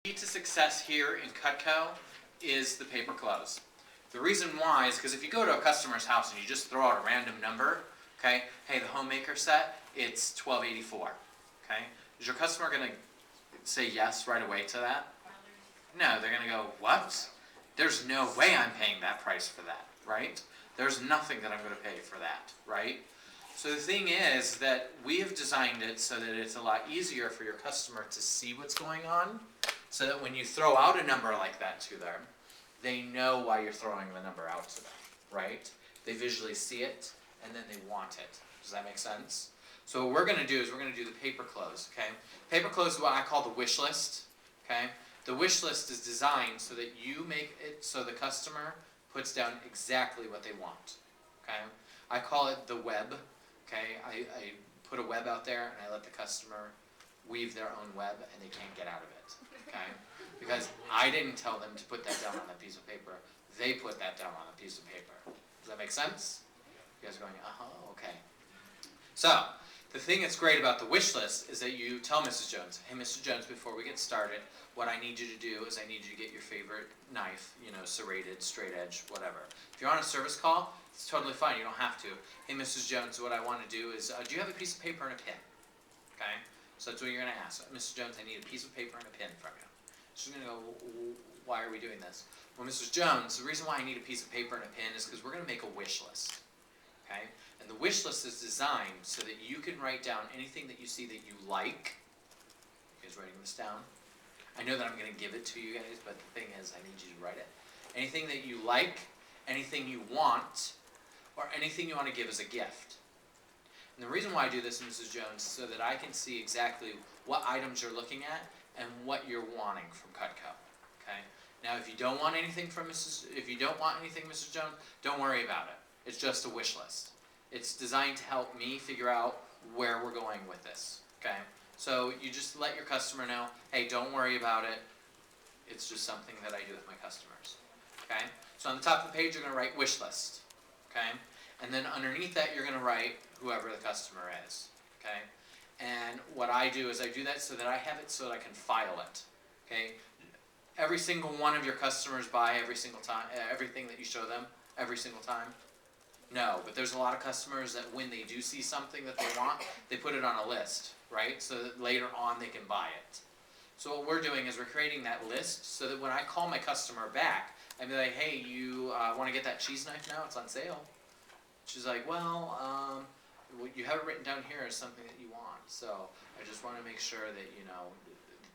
Key to success here in Cutco is the paper close. The reason why is because if you go to a customer's house and you just throw out a random number, okay, hey, the homemaker set, it's $12.84, okay? Is your customer going to say yes right away to that? No, they're going to go, what? There's no way I'm paying that price for that, right? There's nothing that I'm going to pay for that, right? So the thing is that we have designed it so that it's a lot easier for your customer to see what's going on, so that when you throw out a number like that to them, they know why you're throwing the number out to them, right? They visually see it, and then they want it. Does that make sense? So what we're going to do is we're going to do the paper close, okay? Paper close is what I call the wish list, okay? The wish list is designed so that you make it so the customer puts down exactly what they want, okay? I call it the web, okay? I put a web out there, and I let the customer weave their own web, and they can't get out of it, okay? Because I didn't tell them to put that down on a piece of paper. They put that down on a piece of paper. Does that make sense? You guys are going, okay. So, the thing that's great about the wish list is that you tell Mrs. Jones, hey, Mr. Jones, before we get started, what I need you to do is I need you to get your favorite knife, serrated, straight edge, whatever. If you're on a service call, it's totally fine. You don't have to. Hey, Mrs. Jones, what I want to do is, do you have a piece of paper and a pen? Okay? So that's what you're going to ask. Mrs. Jones, I need a piece of paper and a pen from you. She's going to go, why are we doing this? Well, Mrs. Jones, the reason why I need a piece of paper and a pen is because we're going to make a wish list. Okay? And the wish list is designed so that you can write down anything that you see that you like. You guys writing this down? I know that I'm going to give it to you guys, but the thing is, I need you to write it. Anything that you like, anything you want, or anything you want to give as a gift. And the reason why I do this, Mrs. Jones, is so that I can see exactly what items you're looking at and what you're wanting from Cutco. Okay? Now, if you don't want anything Mrs. Jones, don't worry about it. It's just a wish list. It's designed to help me figure out where we're going with this. Okay? So you just let your customer know, hey, don't worry about it. It's just something that I do with my customers. Okay? So on the top of the page, you're going to write wish list. Okay? And then underneath that, you're going to write whoever the customer is. Okay? And what I do is I do that so that I have it so that I can file it. Okay? Every single one of your customers buy every single time, everything that you show them every single time? No, but there's a lot of customers that when they do see something that they want, they put it on a list, right? So that later on they can buy it. So what we're doing is we're creating that list so that when I call my customer back, I'd be like, hey, you want to get that cheese knife now? It's on sale. She's like, well, what you have it written down here is something that you want. So I just want to make sure that,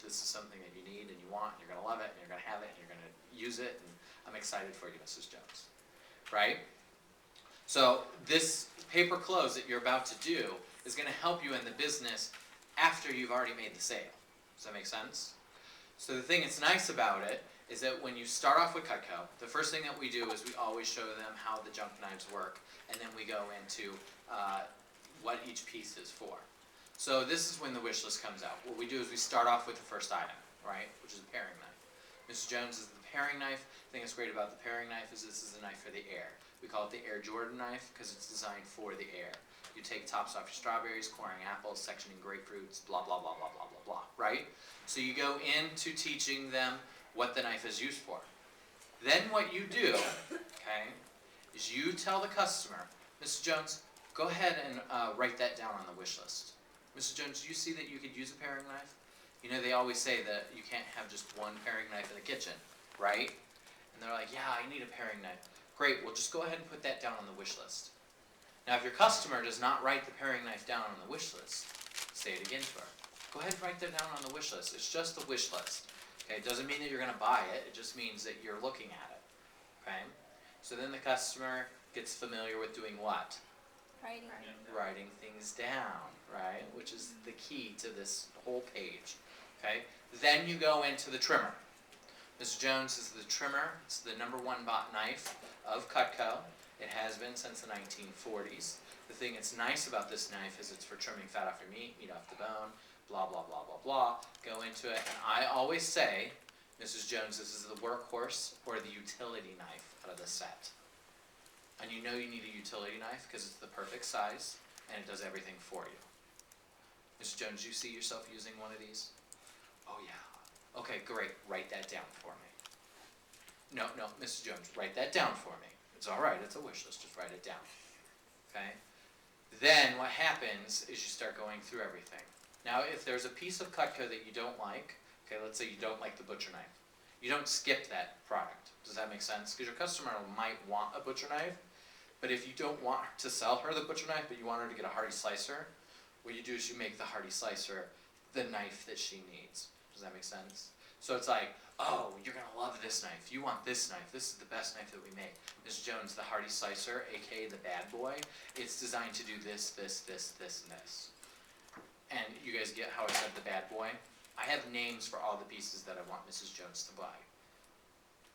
this is something that you need and you want, and you're going to love it, and you're going to have it, and you're going to use it, and I'm excited for you, Mrs. Jones. Right? So this paper close that you're about to do is going to help you in the business after you've already made the sale. Does that make sense? So the thing that's nice about it is that when you start off with Cutco, the first thing that we do is we always show them how the junk knives work, and then we go into what each piece is for. So this is when the wish list comes out. What we do is we start off with the first item, right, which is a paring knife. Mrs. Jones is the paring knife. The thing that's great about the paring knife is this is a knife for the air. We call it the Air Jordan knife because it's designed for the air. You take tops off your strawberries, coring apples, sectioning grapefruits, blah, blah, blah, blah, blah, blah, blah, right? So you go into teaching them what the knife is used for. Then what you do, okay, is you tell the customer, Mrs. Jones, go ahead and write that down on the wish list. Mrs. Jones, do you see that you could use a paring knife? They always say that you can't have just one paring knife in the kitchen, right? And they're like, yeah, I need a paring knife. Great, well just go ahead and put that down on the wish list. Now if your customer does not write the paring knife down on the wish list, say it again to her. Go ahead and write that down on the wish list. It's just a wish list. Okay, it doesn't mean that you're going to buy it. It just means that you're looking at it. Okay? So then the customer gets familiar with doing what? Writing things down, right? Which is the key to this whole page. Okay? Then you go into the trimmer. Mrs. Jones is the trimmer. It's the #1 bought knife of Cutco. It has been since the 1940s. The thing that's nice about this knife is it's for trimming fat off your meat off the bone, blah, blah, blah, blah, blah. Go into it, and I always say, Mrs. Jones, this is the workhorse or the utility knife out of the set. And you know you need a utility knife because it's the perfect size, and it does everything for you. Mrs. Jones, you see yourself using one of these? Oh yeah. Okay, great, write that down for me. No, Mrs. Jones, write that down for me. It's all right, it's a wish list, just write it down. Okay? Then what happens is you start going through everything. Now, if there's a piece of Cutco that you don't like, okay, let's say you don't like the butcher knife, you don't skip that product. Does that make sense? Because your customer might want a butcher knife, but if you don't want to sell her the butcher knife, but you want her to get a Hardy slicer, what you do is you make the Hardy slicer the knife that she needs. Does that make sense? So it's like, oh, you're going to love this knife. You want this knife. This is the best knife that we make. Ms. Jones, the Hardy slicer, aka the bad boy, it's designed to do this, this, this, this, and this. And you guys get how I said the bad boy? I have names for all the pieces that I want Mrs. Jones to buy.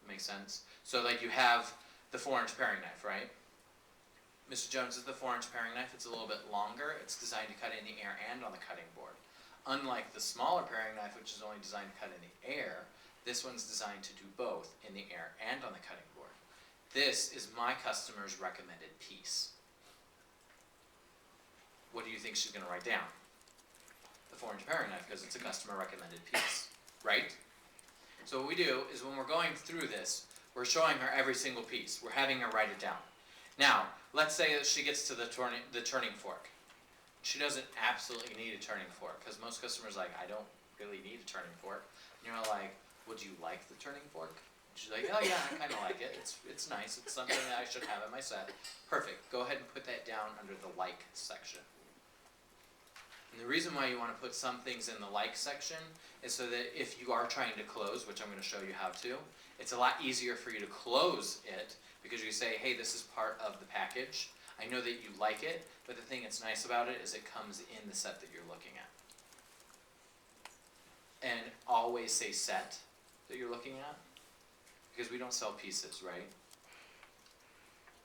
Make sense? So like you have the 4-inch paring knife, right? Mrs. Jones is the 4-inch paring knife. It's a little bit longer. It's designed to cut in the air and on the cutting board. Unlike the smaller paring knife, which is only designed to cut in the air, this one's designed to do both in the air and on the cutting board. This is my customer's recommended piece. What do you think she's going to write down? The 4-inch paring knife, because it's a customer recommended piece, right? So what we do is when we're going through this, we're showing her every single piece. We're having her write it down. Now, let's say that she gets to the turning fork. She doesn't absolutely need a turning fork, because most customers are like, I don't really need a turning fork. And you're like, would you like the turning fork? And she's like, oh yeah, I kind of like it. It's nice. It's something that I should have in my set. Perfect. Go ahead and put that down under the like section. And the reason why you want to put some things in the like section is so that if you are trying to close, which I'm going to show you how to, it's a lot easier for you to close it because you say, hey, this is part of the package. I know that you like it, but the thing that's nice about it is it comes in the set that you're looking at. And always say set that you're looking at, because we don't sell pieces, right?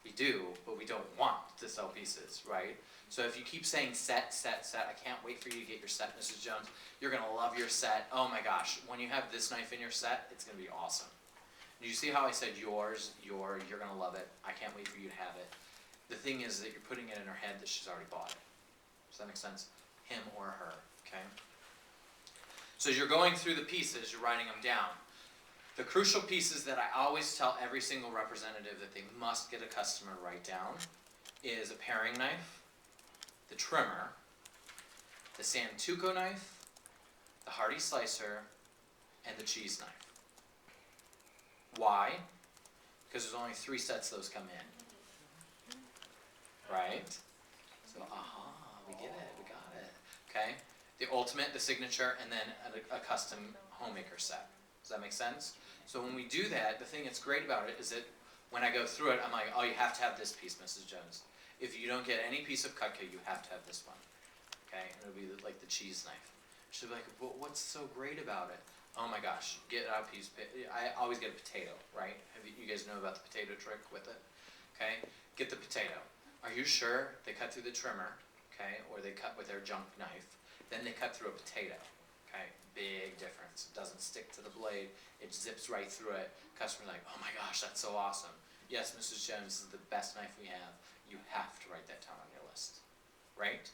We do, but we don't want to sell pieces, right? So if you keep saying set, set, set, I can't wait for you to get your set, Mrs. Jones. You're going to love your set. Oh my gosh, when you have this knife in your set, it's going to be awesome. Did you see how I said yours, you're going to love it. I can't wait for you to have it. The thing is that you're putting it in her head that she's already bought it. Does that make sense? Him or her, okay? So as you're going through the pieces, you're writing them down. The crucial pieces that I always tell every single representative that they must get a customer to write down is a paring knife, the trimmer, the Santoku knife, the Hardy slicer, and the cheese knife. Why? Because there's only 3 sets those come in. Right? So, we get it, we got it. Okay? The ultimate, the signature, and then a custom homemaker set. Does that make sense? So when we do that, the thing that's great about it is that when I go through it, I'm like, oh, you have to have this piece, Mrs. Jones. If you don't get any piece of Cutco, you have to have this one. Okay? And it'll be like the cheese knife. She'll be like, well, what's so great about it? Oh my gosh, get out a piece. I always get a potato, right? You guys know about the potato trick with it? Okay? Get the potato. Are you sure they cut through the trimmer, okay, or they cut with their junk knife, then they cut through a potato, okay? Big difference. It doesn't stick to the blade. It zips right through it. Customer's like, oh my gosh, that's so awesome. Yes, Mrs. Jones, this is the best knife we have. You have to write that down on your list, right?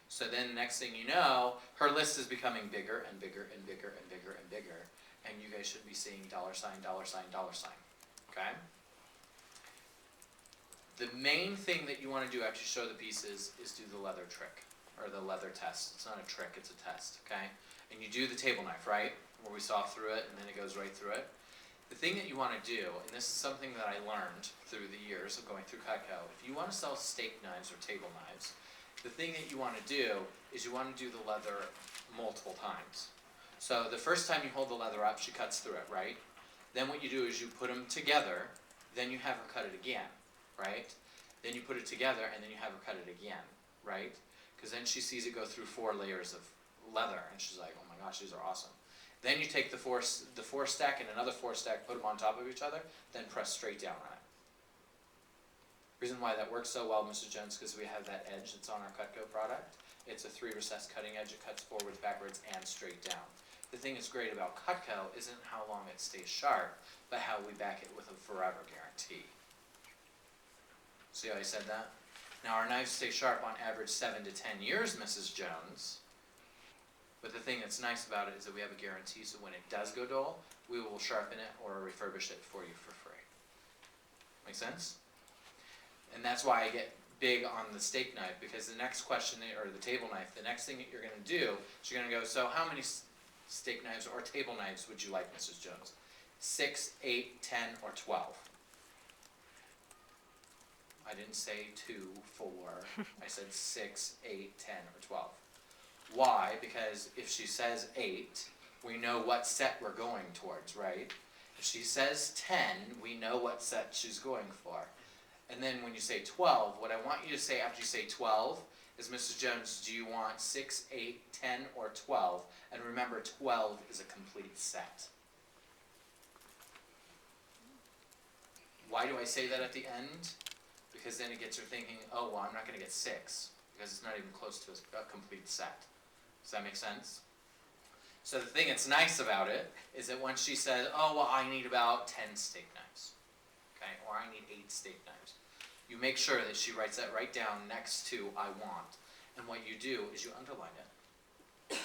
So then next thing you know, her list is becoming bigger and bigger and bigger and bigger and bigger, and you guys should be seeing $, $, $, okay? The main thing that you want to do after you show the pieces is do the leather trick, or the leather test. It's not a trick, it's a test, okay? And you do the table knife, right? Where we saw through it, and then it goes right through it. The thing that you want to do, and this is something that I learned through the years of going through Cutco, if you want to sell steak knives or table knives, the thing that you want to do is you want to do the leather multiple times. So the first time you hold the leather up, she cuts through it, right? Then what you do is you put them together, then you have her cut it again. Right? Then you put it together and then you have her cut it again, right? Because then she sees it go through 4 layers of leather and she's like, oh my gosh, these are awesome. Then you take the four stack and another 4 stack, put them on top of each other, then press straight down on it. Reason why that works so well, Mrs. Jones, because we have that edge that's on our Cutco product. It's a 3 recessed cutting edge. It cuts forwards, backwards, and straight down. The thing that's great about Cutco isn't how long it stays sharp, but how we back it with a forever guarantee. See how I said that? Now our knives stay sharp on average 7 to 10 years, Mrs. Jones. But the thing that's nice about it is that we have a guarantee, so when it does go dull, we will sharpen it or refurbish it for you for free. Make sense? And that's why I get big on the steak knife, because the next question, or the table knife, the next thing that you're going to do is you're going to go, so how many steak knives or table knives would you like, Mrs. Jones? 6, 8, 10, or 12? I didn't say 2, 4. I said 6, 8, 10, or 12. Why? Because if she says 8, we know what set we're going towards, right? If she says 10, we know what set she's going for. And then when you say 12, what I want you to say after you say 12 is, Mrs. Jones, do you want 6, 8, 10, or 12? And remember, 12 is a complete set. Why do I say that at the end? Because then it gets her thinking, oh, well, I'm not going to get 6, because it's not even close to a complete set. Does that make sense? So the thing that's nice about it is that when she says, oh, well, I need about 10 steak knives, okay, or I need 8 steak knives, you make sure that she writes that right down next to I want. And what you do is you underline it.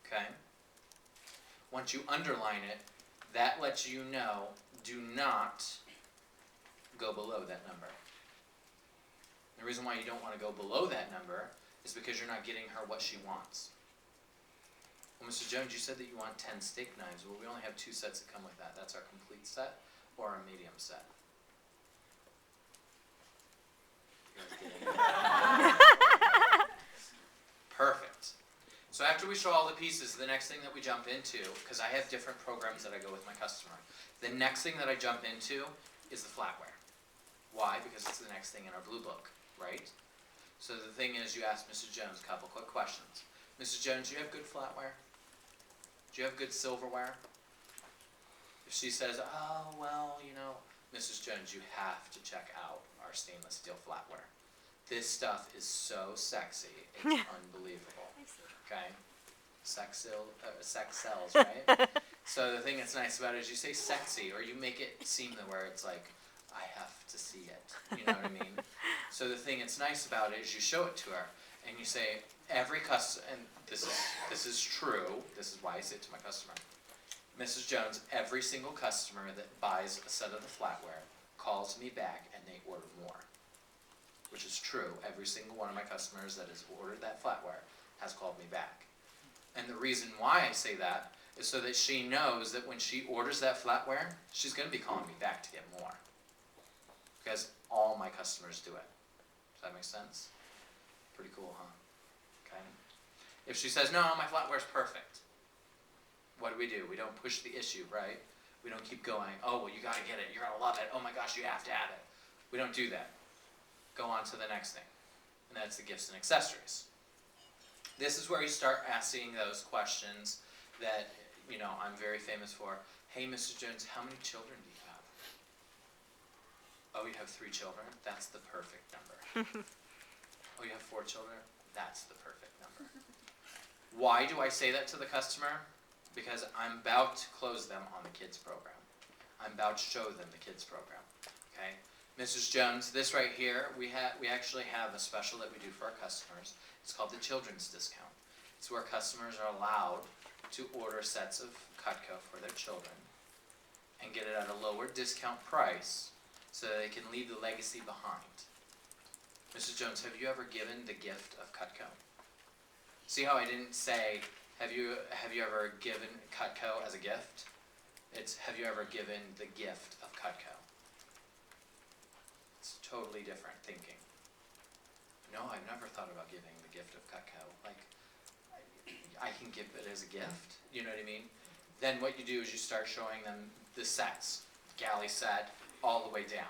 Okay? Once you underline it, that lets you know, do not go below that number. The reason why you don't want to go below that number is because you're not getting her what she wants. Well, Mrs. Jones, you said that you want 10 steak knives. Well, we only have 2 sets that come with that. That's our complete set or our medium set. You guys get it? Perfect. So after we show all the pieces, the next thing that we jump into, because I have different programs that I go with my customer, the next thing that I jump into is the flatware. Why? Because it's the next thing in our blue book, right? So the thing is, you ask Mrs. Jones a couple quick questions. Mrs. Jones, do you have good flatware? Do you have good silverware? If she says, oh, well, you know, Mrs. Jones, you have to check out our stainless steel flatware. This stuff is so sexy, it's unbelievable. Okay? Sex sells, right? So the thing that's nice about it is you say sexy, or you make it seem where it's like, I have to see it. You know what I mean? So the thing that's nice about it is you show it to her, and you say, every customer, and this is true, this is why I say it to my customer, Mrs. Jones, every single customer that buys a set of the flatware calls me back and they order more. Which is true. Every single one of my customers that has ordered that flatware has called me back. And the reason why I say that is so that she knows that when she orders that flatware, she's going to be calling me back to get more. Because all my customers do it. Does that make sense? Pretty cool, huh? Okay. If she says, no, my flatware's perfect, what do? We don't push the issue, right? We don't keep going, oh, well, you got to get it. You're going to love it. Oh, my gosh, you have to have it. We don't do that. Go on to the next thing, and that's the gifts and accessories. This is where you start asking those questions that, you know, I'm very famous for. Hey, Mrs. Jones, how many children do you have? Oh, you have 3 children? That's the perfect number. Oh, you have 4 children? That's the perfect number. Why do I say that to the customer? Because I'm about to close them on the kids program. I'm about to show them the kids program, okay? Mrs. Jones, this right here, we actually have a special that we do for our customers. It's called the Children's Discount. It's where customers are allowed to order sets of Cutco for their children and get it at a lower discount price so that they can leave the legacy behind. Mrs. Jones, have you ever given the gift of Cutco? See how I didn't say, have you ever given Cutco as a gift? It's, have you ever given the gift of Cutco? Totally different thinking. No, I've never thought about giving the gift of Cutco. Like, I can give it as a gift. You know what I mean? Then what you do is you start showing them the sets, galley set, all the way down,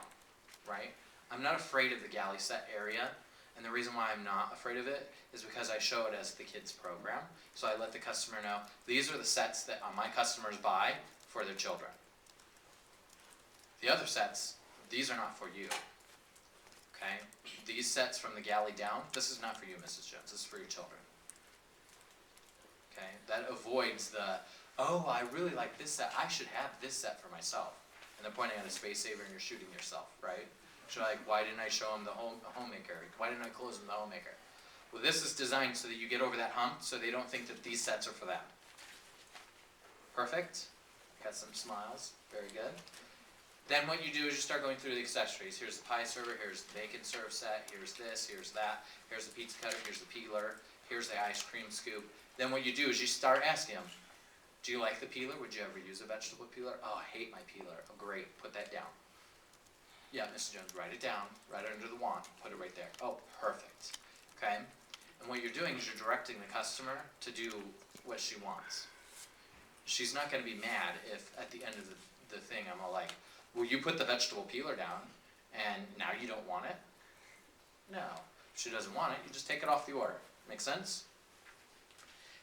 right? I'm not afraid of the galley set area, and the reason why I'm not afraid of it is because I show it as the kids program. So I let the customer know, these are the sets that my customers buy for their children. The other sets, these are not for you. Okay? These sets from the galley down, this is not for you, Mrs. Jones. This is for your children. Okay? That avoids the, oh, I really like this set. I should have this set for myself. And they're pointing at a space saver and you're shooting yourself, right? So like, why didn't I show them the homemaker? Why didn't I close them the homemaker? Well, this is designed so that you get over that hump, so they don't think that these sets are for them. Perfect. Got some smiles. Very good. Then what you do is you start going through the accessories. Here's the pie server, here's the bacon serve set, here's this, here's that, here's the pizza cutter, here's the peeler, here's the ice cream scoop. Then what you do is you start asking them, do you like the peeler? Would you ever use a vegetable peeler? Oh, I hate my peeler. Oh, great. Put that down. Yeah, Mrs. Jones, write it down, right under the wand. Put it right there. Oh, perfect. Okay? And what you're doing is you're directing the customer to do what she wants. She's not going to be mad if at the end of the thing I'm all like, well, you put the vegetable peeler down, and now you don't want it? No. If she doesn't want it, you just take it off the order. Make sense?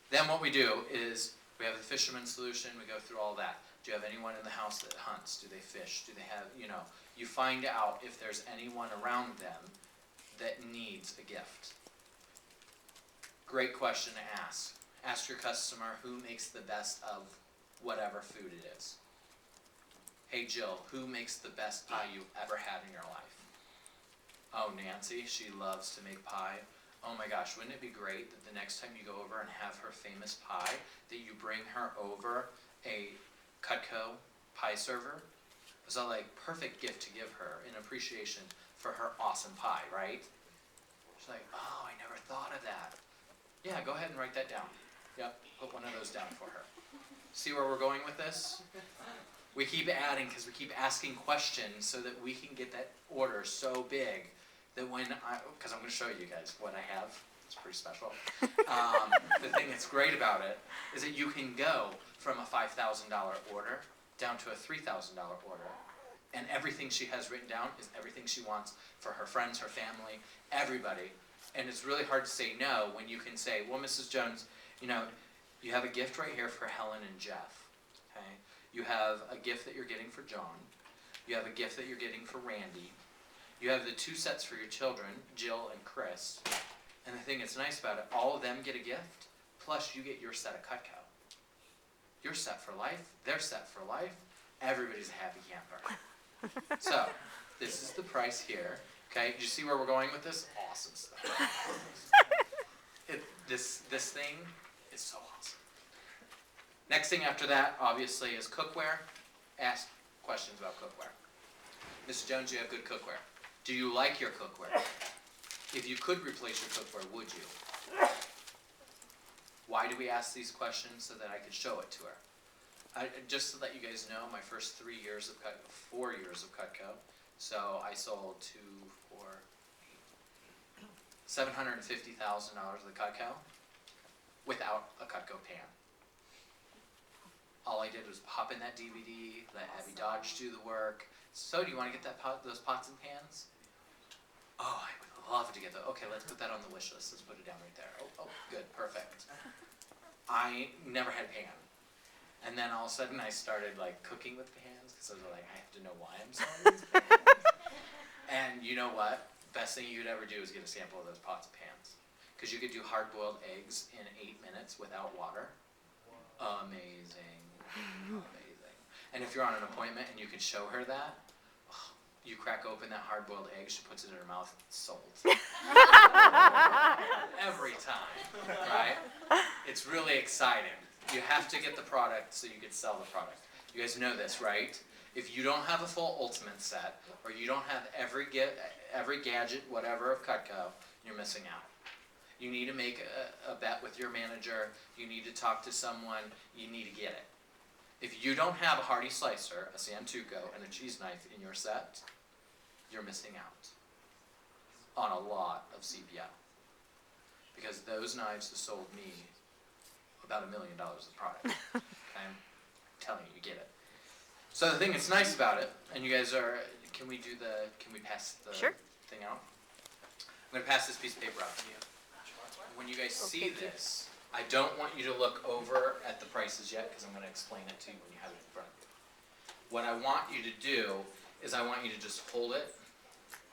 Then what we do is we have the fisherman solution. We go through all that. Do you have anyone in the house that hunts? Do they fish? Do they have, you find out if there's anyone around them that needs a gift. Great question to ask. Ask your customer who makes the best of whatever food it is. Hey Jill, who makes the best pie you ever had in your life? Oh, Nancy, she loves to make pie. Oh my gosh, wouldn't it be great that the next time you go over and have her famous pie, that you bring her over a Cutco pie server? It's a perfect gift to give her in appreciation for her awesome pie, right? She's like, oh, I never thought of that. Yeah, go ahead and write that down. Yep, put one of those down for her. See where we're going with this? We keep adding because we keep asking questions so that we can get that order so big that because I'm going to show you guys what I have. It's pretty special. The thing that's great about it is that you can go from a $5,000 order down to a $3,000 order. And everything she has written down is everything she wants for her friends, her family, everybody. And it's really hard to say no when you can say, well, Mrs. Jones, you have a gift right here for Helen and Jeff. Okay? You have a gift that you're getting for John. You have a gift that you're getting for Randy. You have the 2 sets for your children, Jill and Chris. And the thing that's nice about it, all of them get a gift, plus you get your set of Cutco. You're set for life, they're set for life, everybody's a happy camper. So, this is the price here. Okay, do you see where we're going with this? Awesome stuff. This thing is so awesome. Next thing after that, obviously, is cookware. Ask questions about cookware. Mrs. Jones, you have good cookware. Do you like your cookware? If you could replace your cookware, would you? Why do we ask these questions? So that I could show it to her. Just to let you guys know, my first 4 years of Cutco. So I sold for $750,000 of the Cutco without a Cutco pan. All I did was pop in that DVD, let Abby Dodge do the work. So do you want to get those pots and pans? Oh, I would love to get those. Okay, let's put that on the wish list. Let's put it down right there. Oh, good, perfect. I never had a pan. And then all of a sudden I started cooking with pans because I was like, I have to know why I'm selling these pans. And you know what? Best thing you'd ever do is get a sample of those pots and pans. Because you could do hard-boiled eggs in 8 minutes without water. Amazing. Amazing. And if you're on an appointment and you can show her that, you crack open that hard-boiled egg, she puts it in her mouth, sold. Every time, right? It's really exciting. You have to get the product so you can sell the product. You guys know this, right? If you don't have a full Ultimate set, or you don't have every gadget, whatever, of Cutco, you're missing out. You need to make a bet with your manager. You need to talk to someone. You need to get it. If you don't have a Hardy slicer, a Santuco, and a cheese knife in your set, you're missing out on a lot of CPO. Because those knives have sold me about $1 million of product. Okay? I'm telling you, you get it. So the thing that's nice about it, and you guys can we pass the thing out? I'm going to pass this piece of paper out to you. When you guys see this, I don't want you to look over at the prices yet because I'm going to explain it to you when you have it in front of you. What I want you to do is I want you to just hold it,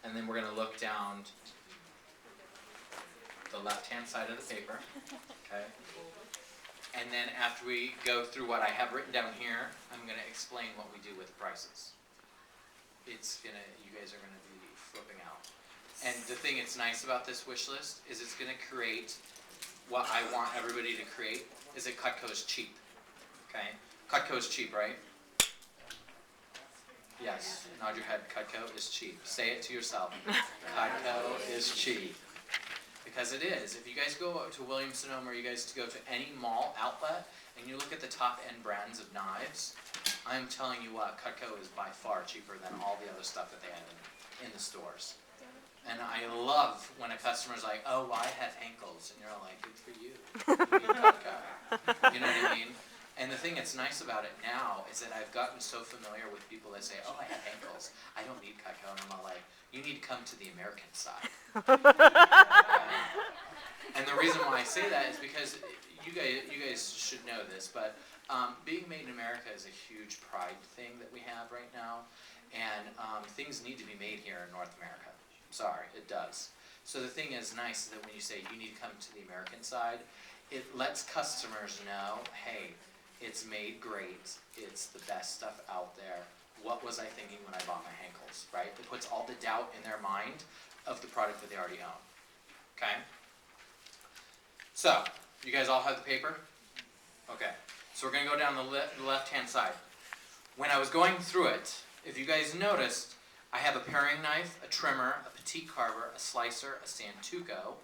and then we're going to look down the left-hand side of the paper. Okay? And then after we go through what I have written down here, I'm going to explain what we do with the prices. You guys are going to be flipping out. And the thing that's nice about this wish list is it's going to create what I want everybody to create, is that Cutco is cheap. Okay? Cutco is cheap, right? Yes. Nod your head. Cutco is cheap. Say it to yourself. Cutco is cheap. Because it is. If you guys go to Williams-Sonoma, or you guys go to any mall outlet, and you look at the top end brands of knives, I'm telling you what, Cutco is by far cheaper than all the other stuff that they have in the stores. And I love when a customer's like, oh, well, I have ankles. And you're like, good for you. You need Cutco. You know what I mean? And the thing that's nice about it now is that I've gotten so familiar with people that say, oh, I have ankles. I don't need Cutco. And I'm all like, you need to come to the American side. And the reason why I say that is because you guys should know this, but being made in America is a huge pride thing that we have right now. And things need to be made here in North America. Sorry, it does. So the thing is nice that when you say you need to come to the American side, it lets customers know, hey, it's made great, it's the best stuff out there. What was I thinking when I bought my Henkels, right? It puts all the doubt in their mind of the product that they already own, okay? So, you guys all have the paper? Okay, so we're gonna go down the left-hand side. When I was going through it, if you guys noticed, I have a paring knife, a trimmer, a petite carver, a slicer, a Santuco,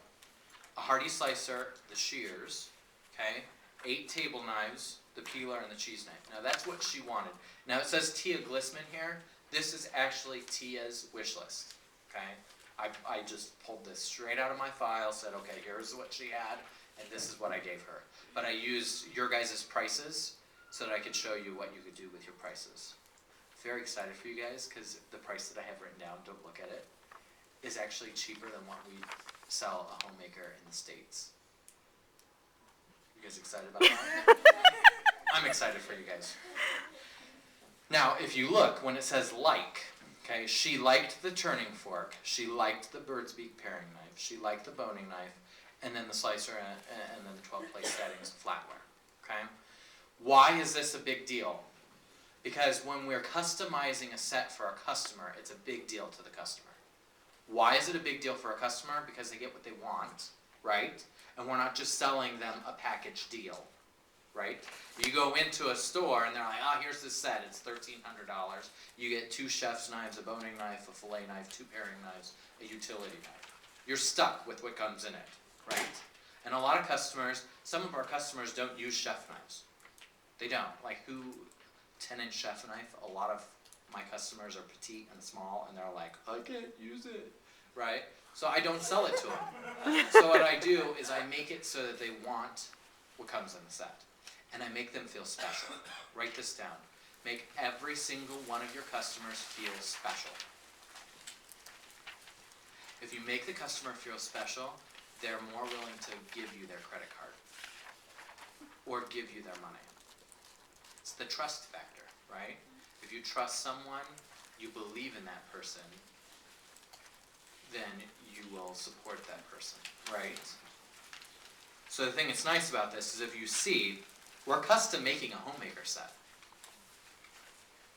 a Hardy slicer, the shears, okay? 8 table knives, the peeler, and the cheese knife. Now that's what she wanted. Now it says Tia Glissman here. This is actually Tia's wish list, okay? I just pulled this straight out of my file, said, okay, here's what she had, and this is what I gave her. But I used your guys' prices so that I could show you what you could do with your prices. Very excited for you guys, because the price that I have written down, don't look at it, is actually cheaper than what we sell a homemaker in the States. You guys excited about that? I'm excited for you guys. Now, if you look, when it says like, okay, she liked the turning fork, she liked the bird's beak paring knife, she liked the boning knife, and then the slicer, and then the 12 place settings flatware, okay? Why is this a big deal? Because when we're customizing a set for a customer, it's a big deal to the customer. Why is it a big deal for a customer? Because they get what they want, right? And we're not just selling them a package deal, right? You go into a store and they're like, oh, here's this set, it's $1,300. You get 2 chef's knives, a boning knife, a fillet knife, 2 paring knives, a utility knife. You're stuck with what comes in it, right? And a lot of customers, some of our customers don't use chef knives. They don't. Like 10-inch chef knife, a lot of my customers are petite and small, and they're like, I can't use it, right? So I don't sell it to them. So what I do is I make it so that they want what comes in the set. And I make them feel special. Write this down. Make every single one of your customers feel special. If you make the customer feel special, they're more willing to give you their credit card or give you their money. It's the trust factor, right? If you trust someone, you believe in that person, then you will support that person, right? So the thing that's nice about this is if you see, we're custom making a homemaker set.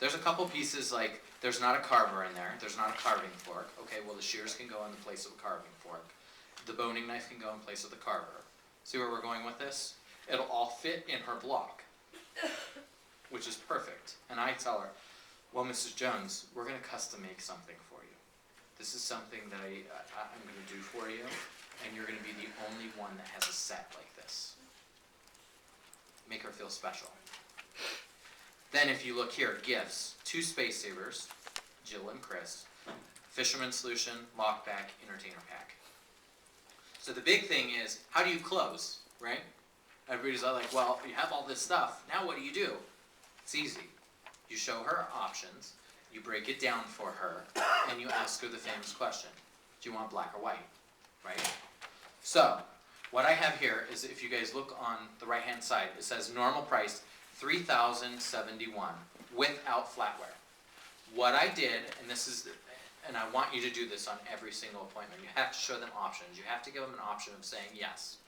There's a couple pieces like, there's not a carver in there, there's not a carving fork. Okay, well the shears can go in the place of a carving fork. The boning knife can go in place of the carver. See where we're going with this? It'll all fit in her block, which is perfect. And I tell her, well, Mrs. Jones, we're going to custom make something for you. This is something that I'm going to do for you, and you're going to be the only one that has a set like this. Make her feel special. Then if you look here, gifts, 2 space savers, Jill and Chris, Fisherman Solution, Lockback, Entertainer Pack. So the big thing is, how do you close, right? Everybody's like, well, you have all this stuff, now what do? It's easy. You show her options, you break it down for her, and you ask her the famous question. Do you want black or white, right? So, what I have here is, if you guys look on the right-hand side, it says normal price, $3,071 without flatware. What I did, and I want you to do this on every single appointment, you have to show them options. You have to give them an option of saying yes.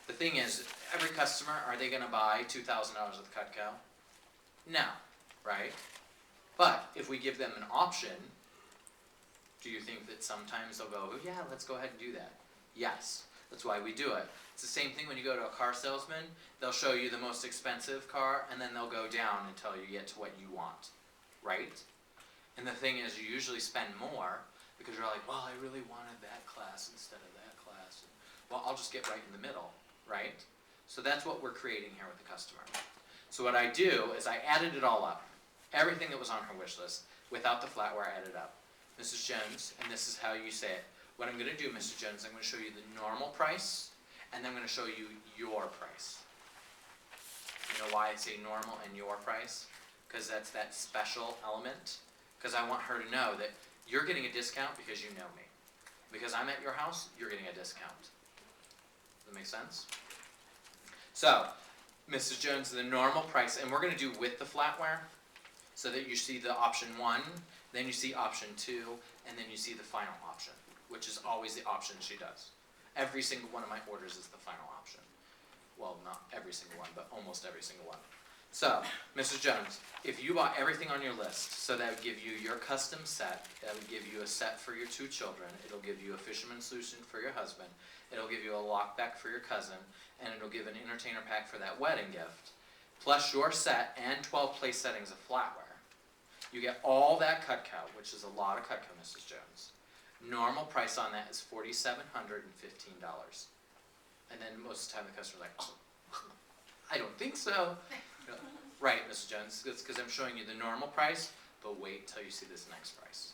The thing is, every customer, are they going to buy $2,000 with Cutco? No, right? But if we give them an option, Do you think that sometimes they'll go, oh, yeah, let's go ahead and do that? Yes, that's why we do it. It's the same thing when you go to a car salesman. They'll show you the most expensive car, and then they'll go down until you get to what you want, right? And the thing is, you usually spend more because you're like, well, I really wanted that class instead of that class. And, well, I'll just get right in the middle, right? So that's what we're creating here with the customer. So what I do is I added it all up. Everything that was on her wish list, without the flatware, I added up. Mrs. Jones, and this is how you say it. What I'm going to do, Mrs. Jones, I'm going to show you the normal price, and then I'm going to show you your price. You know why I say normal and your price? Because that's that special element. Because I want her to know that you're getting a discount because you know me. Because I'm at your house, you're getting a discount. Does that make sense? So, Mrs. Jones, the normal price, and we're going to do with the flatware, so that you see the option 1, then you see option 2, and then you see the final option, which is always the option she does. Every single one of my orders is the final option. Well, not every single one, but almost every single one. So, Mrs. Jones, if you bought everything on your list, so that would give you your custom set, that would give you a set for your 2 children, it'll give you a fisherman's solution for your husband, it'll give you a lockback for your cousin, and it'll give an entertainer pack for that wedding gift, plus your set and 12 place settings of flatware. You get all that Cutco, which is a lot of Cutco, Mrs. Jones. Normal price on that is $4,715. And then most of the time the customer's like, oh, I don't think so. Right, Mrs. Jones, it's because I'm showing you the normal price, but wait till you see this next price.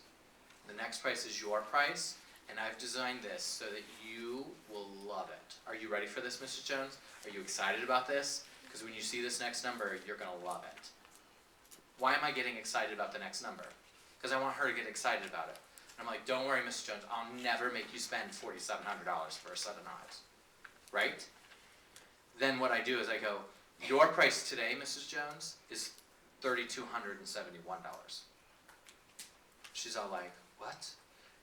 The next price is your price, and I've designed this so that you will love it. Are you ready for this, Mrs. Jones? Are you excited about this? Because when you see this next number, you're going to love it. Why am I getting excited about the next number? Because I want her to get excited about it. And I'm like, don't worry, Mrs. Jones, I'll never make you spend $4,700 for a set of knives. Right? Then what I do is I go, your price today, Mrs. Jones, is $3,271. She's all like, what?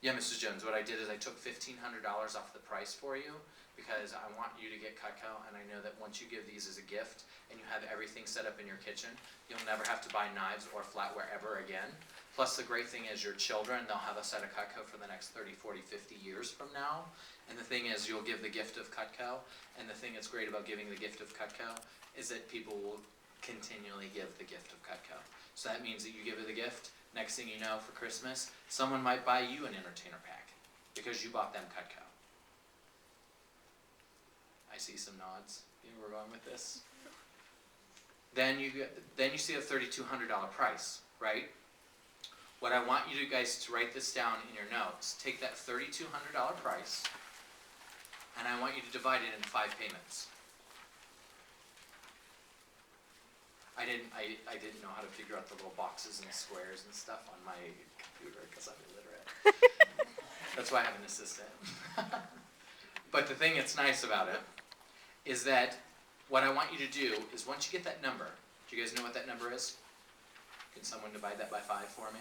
Yeah, Mrs. Jones, what I did is I took $1,500 off the price for you because I want you to get Cutco, and I know that once you give these as a gift and you have everything set up in your kitchen, you'll never have to buy knives or flatware ever again. Plus the great thing is your children, they'll have a set of Cutco for the next 30, 40, 50 years from now. And the thing is, you'll give the gift of Cutco, and the thing that's great about giving the gift of Cutco is that people will continually give the gift of Cutco. So that means that you give her the gift, next thing you know, for Christmas, someone might buy you an entertainer pack because you bought them Cutco. I see some nods. You know where we're going with this? Then you see a $3,200 price, right? What I want you guys to write this down in your notes. Take that $3,200 price, and I want you to divide it into 5 payments. I didn't know how to figure out the little boxes and squares and stuff on my computer because I'm illiterate. That's why I have an assistant. But the thing that's nice about it is that what I want you to do is once you get that number, do you guys know what that number is? Can someone divide that by 5 for me?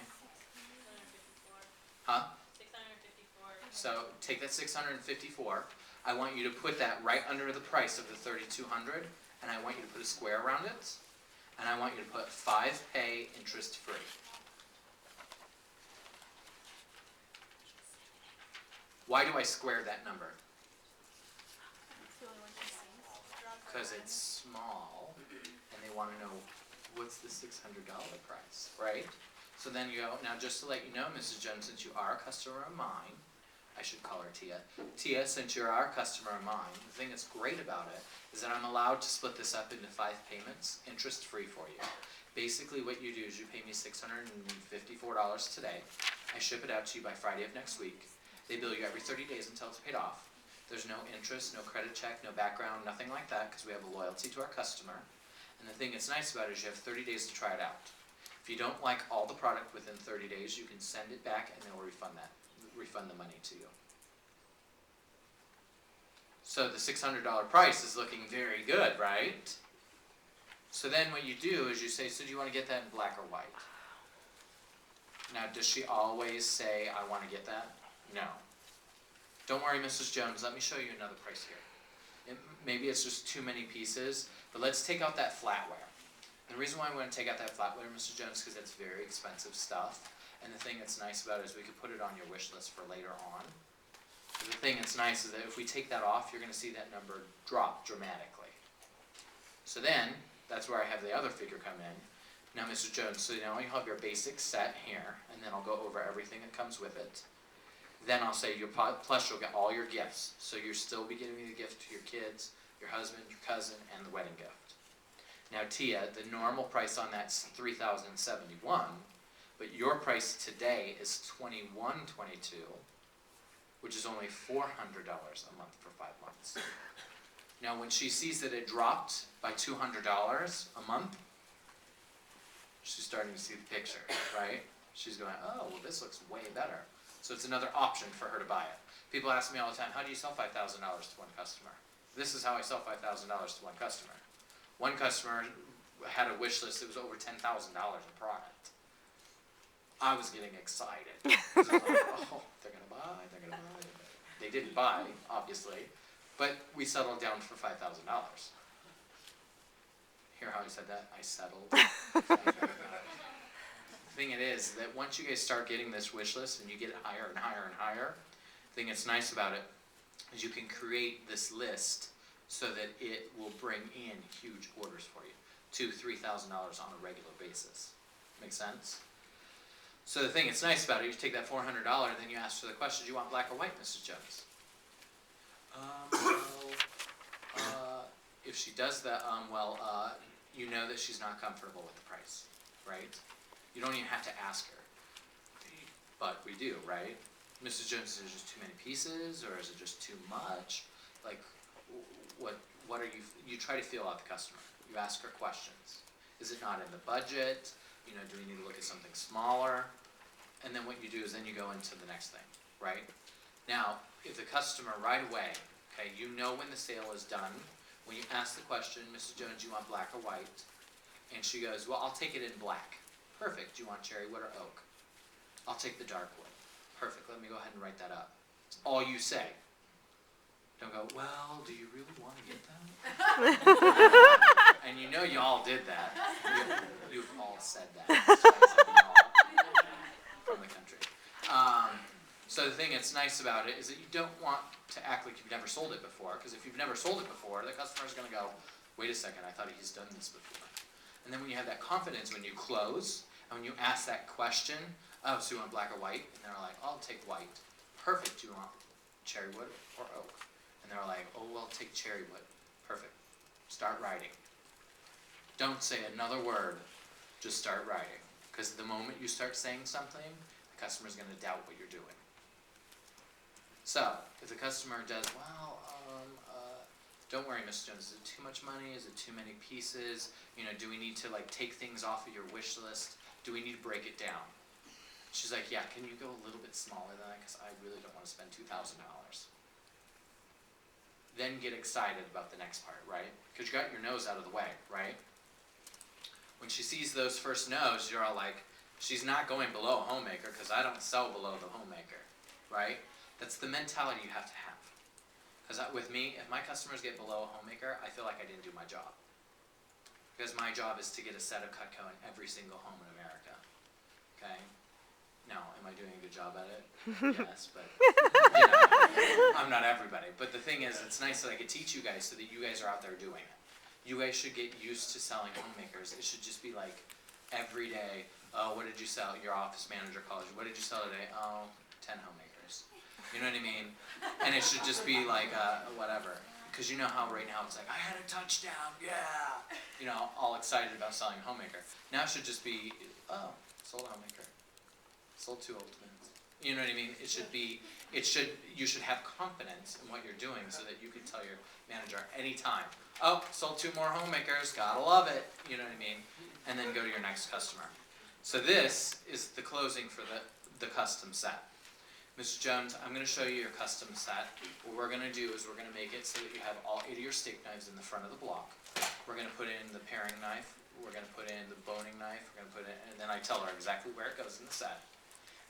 654. Huh? 654. So take that 654. I want you to put that right under the price of the 3,200, and I want you to put a square around it, and I want you to put 5 pay interest free. Why do I square that number? Because it's small, and they want to know what's the $600 price, right? So then you go, now just to let you know, Mrs. Jones, since you are a customer of mine, I should call her Tia. Tia, since you're our customer of mine, the thing that's great about it is that I'm allowed to split this up into 5 payments, interest-free for you. Basically what you do is you pay me $654 today. I ship it out to you by Friday of next week. They bill you every 30 days until it's paid off. There's no interest, no credit check, no background, nothing like that, because we have a loyalty to our customer. And the thing that's nice about it is you have 30 days to try it out. If you don't like all the product within 30 days, you can send it back and they'll refund the money to you. So the $600 price is looking very good, right? So then what you do is you say, so do you want to get that in black or white? Now, does she always say, I want to get that? No. Don't worry, Mrs. Jones, let me show you another price here. Maybe it's just too many pieces, but let's take out that flatware. The reason why I want to take out that flatware, Mr. Jones, because it's very expensive stuff. And the thing that's nice about it is we could put it on your wish list for later on. The thing that's nice is that if we take that off, you're going to see that number drop dramatically. So then, that's where I have the other figure come in. Now, Mr. Jones, so now you have your basic set here, and then I'll go over everything that comes with it. Then I'll say, plus you'll get all your gifts. So you'll still be giving the gift to your kids, your husband, your cousin, and the wedding gift. Now, Tia, the normal price on that's $3,071, but your price today is $2,122, which is only $400 a month for 5 months. Now, when she sees that it dropped by $200 a month, she's starting to see the picture, right? She's going, oh, well, this looks way better. So it's another option for her to buy it. People ask me all the time, how do you sell $5,000 to one customer? This is how I sell $5,000 to one customer. One customer had a wish list that was over $10,000 in product. I was getting excited. I was like, oh, they're going to buy, they're going to buy. They didn't buy, obviously, but we settled down for $5,000. Hear how I said that? I settled. The thing it is that once you guys start getting this wish list and you get it higher and higher and higher, the thing that's nice about it is you can create this list so that it will bring in huge orders for you, $2,000 to $3,000 on a regular basis. Make sense? So the thing that's nice about it, you take that $400, then you ask for the question, do you want black or white, Mrs. Jones? If she does that, you know that she's not comfortable with the price, right? You don't even have to ask her, but we do, right? Mrs. Jones, is there just too many pieces, or is it just too much? Like, what are you try to feel out the customer. You ask her questions. Is it not in the budget? You know, do we need to look at something smaller? And then what you do is then you go into the next thing, right? Now, if the customer right away, okay, you know when the sale is done, when you ask the question, Mrs. Jones, do you want black or white? And she goes, well, I'll take it in black. Perfect. Do you want cherry wood or oak? I'll take the dark wood. Perfect. Let me go ahead and write that up. It's all you say. Don't go, well, do you really want to get that? And you know you all did that. You've all said that. That's why I said you all from the country. So the thing that's nice about it is that you don't want to act like you've never sold it before, because if you've never sold it before, the customer's going to go, wait a second, I thought he's done this before. And then when you have that confidence, when you close, and when you ask that question, oh, so you want black or white? And they're like, oh, I'll take white. Perfect. Do you want cherry wood or oak? And they're like, oh, well, I'll take cherry wood. Perfect. Start writing. Don't say another word. Just start writing. Because the moment you start saying something, the customer's going to doubt what you're doing. So, if the customer does, well, don't worry, Ms. Jones, is it too much money? Is it too many pieces? You know, do we need to like take things off of your wish list? Do we need to break it down? She's like, yeah, can you go a little bit smaller than that? Because I really don't want to spend $2,000. Then get excited about the next part, right? Because you got your nose out of the way, right? When she sees those first no's, you're all like, she's not going below a homemaker because I don't sell below the homemaker, right? That's the mentality you have to have. Because with me, if my customers get below a homemaker, I feel like I didn't do my job. Because my job is to get a set of Cutco in every single home in America. Okay? Now, am I doing a good job at it? Yes, but you know, I'm not everybody. But the thing is, it's nice that I could teach you guys so that you guys are out there doing it. You guys should get used to selling homemakers. It should just be like every day, oh, what did you sell? Your office manager calls you. What did you sell today? Oh, 10 homemakers. You know what I mean? And it should just be like whatever. Because you know how right now it's like, I had a touchdown, yeah! You know, all excited about selling a homemaker. Now it should just be, oh, sold a homemaker. Sold 2 ultimates. You know what I mean? It should be, you should have confidence in what you're doing so that you can tell your manager anytime, oh, sold 2 more homemakers, gotta love it. You know what I mean? And then go to your next customer. So this is the closing for the custom set. Mr. Jones, I'm going to show you your custom set. What we're going to do is we're going to make it so that you have all 8 of your steak knives in the front of the block. We're going to put in the paring knife. We're going to put in the boning knife. We're going to put in, and then I tell her exactly where it goes in the set.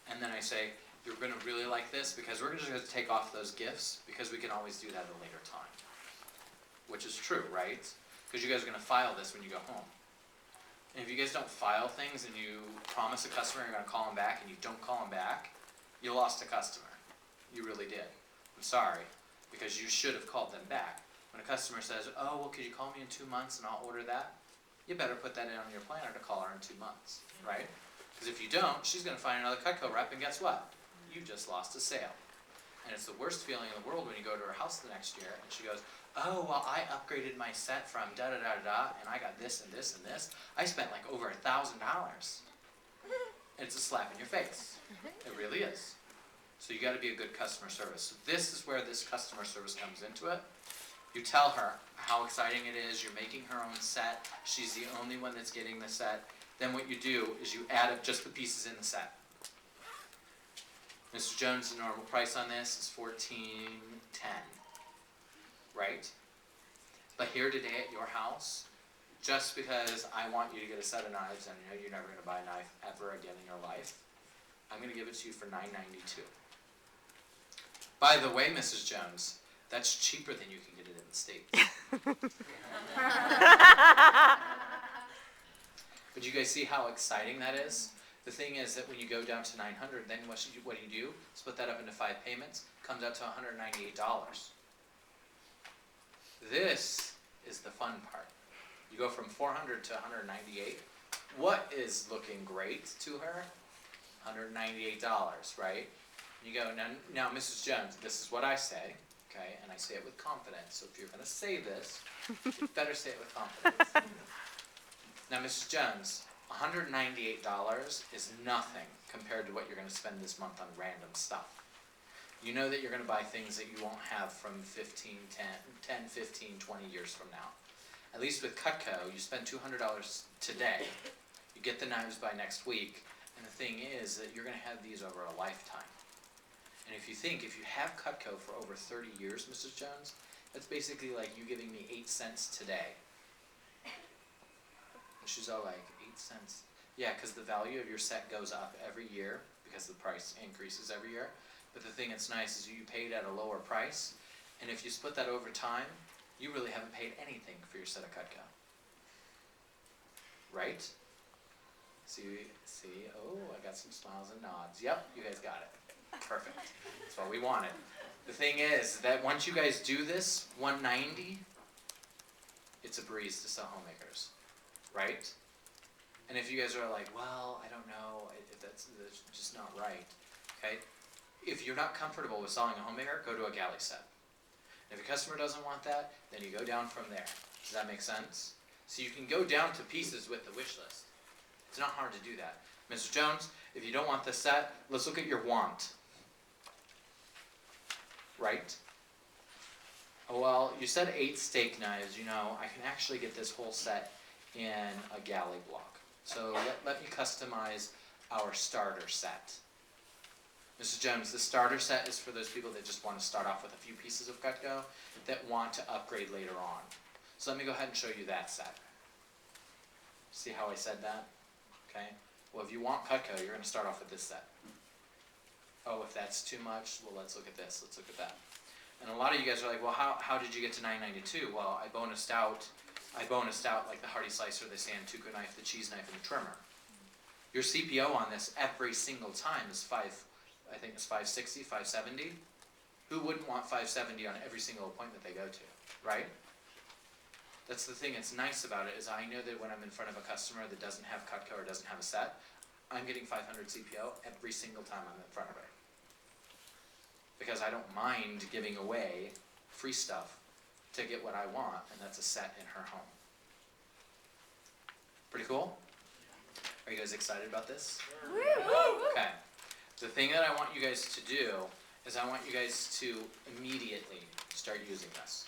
And then I say, you're going to really like this because we're just going to take off those gifts because we can always do that at a later time. Which is true, right? Because you guys are going to file this when you go home. And if you guys don't file things and you promise a customer you're gonna call them back and you don't call them back, you lost a customer. You really did. I'm sorry, because you should have called them back. When a customer says, oh, well, could you call me in 2 months and I'll order that? You better put that in on your planner to call her in 2 months, right? Because if you don't, she's gonna find another Cutco rep, and guess what? You just lost a sale. And it's the worst feeling in the world when you go to her house the next year and she goes, oh, well, I upgraded my set from da-da-da-da-da, and I got this and this and this. I spent like over $1,000. And it's a slap in your face. It really is. So you gotta be a good customer service. So this is where this customer service comes into it. You tell her how exciting it is, you're making her own set, she's the only one that's getting the set. Then what you do is you add up just the pieces in the set. Mr. Jones, the normal price on this is $14.10, right? But here today at your house, just because I want you to get a set of knives and I know you're never going to buy a knife ever again in your life, I'm going to give it to you for $9.92. By the way, Mrs. Jones, that's cheaper than you can get it in the States. But you guys see how exciting that is? The thing is that when you go down to $900, then what do you do? Split that up into 5 payments, comes out to $198. This is the fun part. You go from $400 to $198. What is looking great to her? $198, right? You go, now Mrs. Jones, this is what I say, okay? And I say it with confidence. So if you're going to say this, you better say it with confidence. Now, Mrs. Jones, $198 is nothing compared to what you're going to spend this month on random stuff. You know that you're going to buy things that you won't have from 10, 15, 20 years from now. At least with Cutco, you spend $200 today. You get the knives by next week. And the thing is that you're going to have these over a lifetime. And if you have Cutco for over 30 years, Mrs. Jones, that's basically like you giving me 8 cents today. And she's all like, 8 cents? Yeah, because the value of your set goes up every year because the price increases every year. But the thing that's nice is you paid at a lower price. And if you split that over time, you really haven't paid anything for your set of Cutco. Right? See, oh, I got some smiles and nods. Yep, you guys got it. Perfect. That's what we wanted. The thing is that once you guys do this, $190, it's a breeze to sell homemakers, right? And if you guys are like, well, I don't know, that's just not right, okay? If you're not comfortable with selling a homemaker, go to a galley set. And if your customer doesn't want that, then you go down from there. Does that make sense? So you can go down to pieces with the wish list. It's not hard to do that. Mr. Jones, if you don't want this set, let's look at your want. Right? Oh, well, you said 8 steak knives. You know, I can actually get this whole set in a galley block. So let me customize our starter set. Mrs. Jones, the starter set is for those people that just want to start off with a few pieces of Cutco that want to upgrade later on. So let me go ahead and show you that set. See how I said that? Okay. Well, if you want Cutco, you're going to start off with this set. Oh, if that's too much, well, let's look at this. Let's look at that. And a lot of you guys are like, well, how did you get to $9.92? Well, I bonused out like the Hardy Slicer, the Santuco knife, the cheese knife, and the trimmer. Your CPO on this every single time is I think it's $560, $570. Who wouldn't want $570 on every single appointment they go to, right? That's the thing that's nice about it, is I know that when I'm in front of a customer that doesn't have Cutco or doesn't have a set, I'm getting 500 CPO every single time I'm in front of her. Because I don't mind giving away free stuff to get what I want, and that's a set in her home. Pretty cool? Are you guys excited about this? Okay. The thing that I want you guys to do is I want you guys to immediately start using this.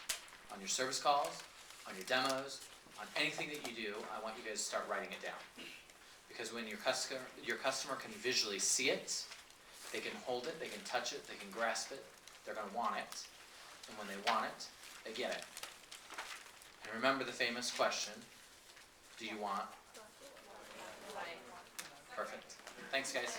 On your service calls, on your demos, on anything that you do, I want you guys to start writing it down. Because when your customer can visually see it, they can hold it, they can touch it, they can grasp it, they're going to want it. And when they want it, they get it. And remember the famous question, do you want? Perfect. Thanks, guys.